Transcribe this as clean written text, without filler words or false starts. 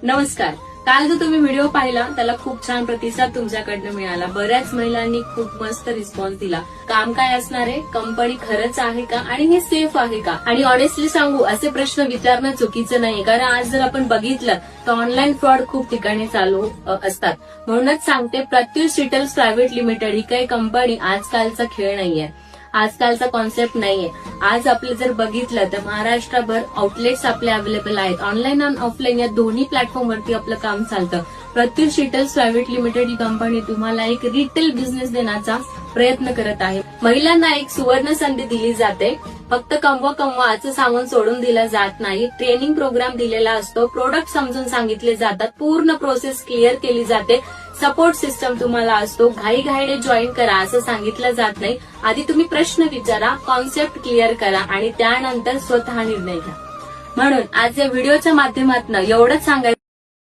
नमस्कार. काल जो तुम्ही व्हिडिओ पाहिला त्याला खूप छान प्रतिसाद तुमच्याकडनं मिळाला. बऱ्याच महिलांनी खूप मस्त रिस्पॉन्स दिला. काम काय असणार आहे, कंपनी खरंच आहे का आणि हे सेफ आहे का. आणि ऑनेस्टली सांगू, असे प्रश्न विचारणं चुकीचं नाही, कारण आज जर आपण बघितलं तर ऑनलाईन फ्रॉड खूप ठिकाणी चालू असतात. म्हणूनच सांगते, प्रत्युष रिटेल्स प्रायव्हेट लिमिटेड ही काही कंपनी आजकालचा खेळ नाहीये, आजकालचा कॉन्सेप्ट नाहीये. आज आपलं जर बघितलं तर महाराष्ट्रभर आउटलेट्स आपले अवेलेबल आहेत. ऑनलाईन आणि ऑफलाईन या दोन्ही प्लॅटफॉर्मवरती आपलं काम चालतं. प्रत्युष रिटेल्स प्रायव्हेट लिमिटेड ही कंपनी तुम्हाला एक रिटेल बिझनेस देण्याचा प्रयत्न करत आहे. महिलांना एक सुवर्ण संधी दिली जाते. फक्त कमवा असं सांगून सोडून दिलं जात नाही. ट्रेनिंग प्रोग्राम दिलेला असतो, प्रोडक्ट समजून सांगितले जातात, पूर्ण प्रोसेस क्लिअर केली जाते, सपोर्ट सिस्टम तुम्हाला असतो. घाईघाईने जॉईन करा असं सांगितलं जात नाही. आधी तुम्ही प्रश्न विचारा, कॉन्सेप्ट क्लिअर करा आणि त्यानंतर स्वतः निर्णय घ्या. म्हणून आज या व्हिडिओच्या माध्यमातून एवढंच सांगायचं